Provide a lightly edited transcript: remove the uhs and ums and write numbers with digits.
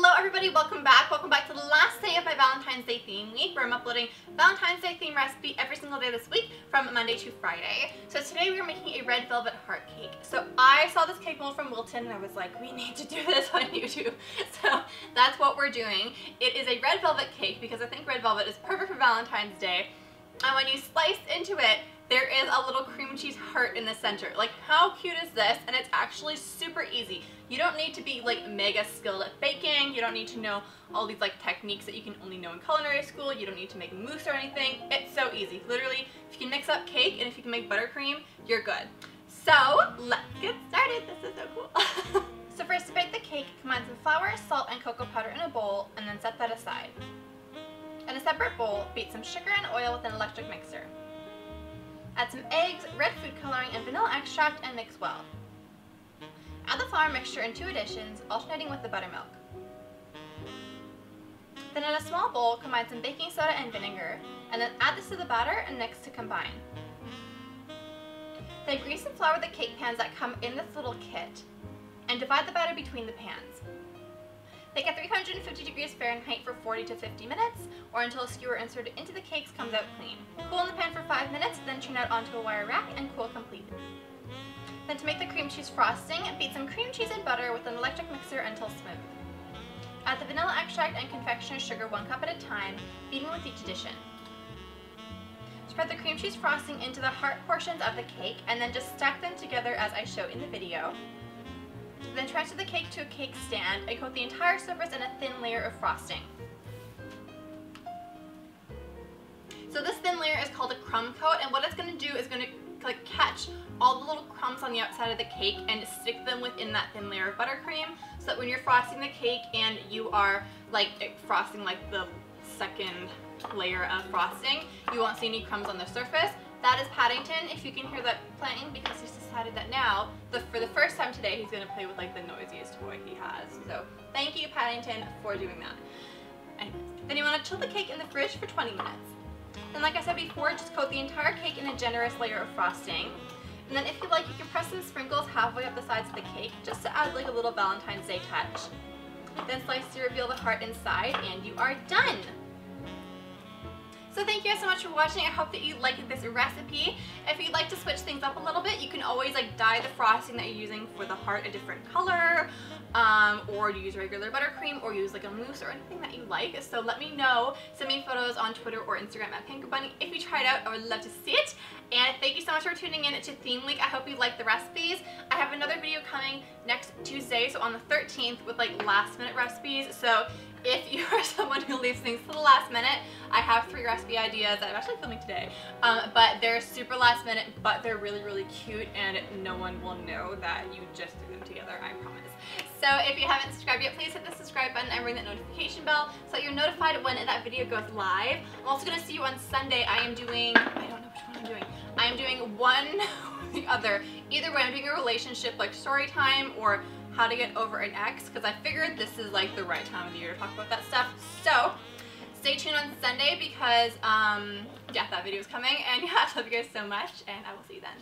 Hello everybody, welcome back. Welcome back to the last day of my Valentine's Day theme week, where I'm uploading Valentine's Day theme recipe every single day this week from Monday to Friday. So today we are making a red velvet heart cake. So I saw this cake mold from Wilton and I was like, we need to do this on YouTube. So that's what we're doing. It is a red velvet cake because I think red velvet is perfect for Valentine's Day. And when you slice into it, there is a little cream cheese heart in the center. Like, how cute is this? And it's actually super easy. You don't need to be like mega skilled at baking. You don't need to know all these like techniques that you can only know in culinary school. You don't need to make mousse or anything. It's so easy. Literally, if you can mix up cake and if you can make buttercream, you're good. So let's get started. This is so cool. So first, to bake the cake, combine some flour, salt, and cocoa powder in a bowl and then set that aside. In a separate bowl, beat some sugar and oil with an electric mixer. Add some eggs, red food coloring, and vanilla extract and mix well. Add the flour mixture in 2 additions, alternating with the buttermilk. Then in a small bowl, combine some baking soda and vinegar, and then add this to the batter and mix to combine. Then grease and flour the cake pans that come in this little kit, and divide the batter between the pans. Bake at 350 degrees Fahrenheit for 40 to 50 minutes, or until a skewer inserted into the cakes comes out clean. Cool in the pan for 5 minutes, then turn out onto a wire rack and cool completely. Then to make the cream cheese frosting, beat some cream cheese and butter with an electric mixer until smooth. Add the vanilla extract and confectioner sugar 1 cup at a time, beating with each addition. Spread the cream cheese frosting into the heart portions of the cake, and then just stack them together as I show in the video. Then transfer the cake to a cake stand and coat the entire surface in a thin layer of frosting. So this thin layer is called a crumb coat, and what it's going to do is going to like catch all the little crumbs on the outside of the cake and stick them within that thin layer of buttercream, so that when you're frosting the cake and you are like frosting like the second layer of frosting, you won't see any crumbs on the surface. That is Paddington, if you can hear that playing, because he's decided that now, for the first time today, he's going to play with like the noisiest toy he has. So thank you, Paddington, for doing that. Anyways, then you want to chill the cake in the fridge for 20 minutes. Then like I said before, just coat the entire cake in a generous layer of frosting. And then if you like, you can press some sprinkles halfway up the sides of the cake, just to add like a little Valentine's Day touch. Then slice to reveal the heart inside, and you are done! So thank you guys so much for watching. I hope that you liked this recipe. If you'd like to switch things up a little bit, you can always like dye the frosting that you're using for the heart a different color, or use regular buttercream, or use like a mousse or anything that you like. So let me know. Send me photos on Twitter or Instagram at pankobunny if you try it out. I would love to see it. And thank you so much for tuning in to Theme Week. I hope you like the recipes. I have another video coming next Tuesday, so on the 13th, with like last minute recipes. So if you are someone who leaves things to the last minute, I have 3 recipe ideas that I'm actually filming today. But they're super last minute, but they're really, really cute, and no one will know that you just threw them together, I promise. So if you haven't subscribed yet, please hit the subscribe button and ring that notification bell so that you're notified when that video goes live. I'm also going to see you on Sunday. I am doing, I don't know which one I'm doing. I am doing one or the other. Either way, I'm doing a relationship like story time or how to get over an ex, because I figured this is like the right time of the year to talk about that stuff. So stay tuned on Sunday because yeah, that video is coming, and yeah, I love you guys so much, and I will see you then.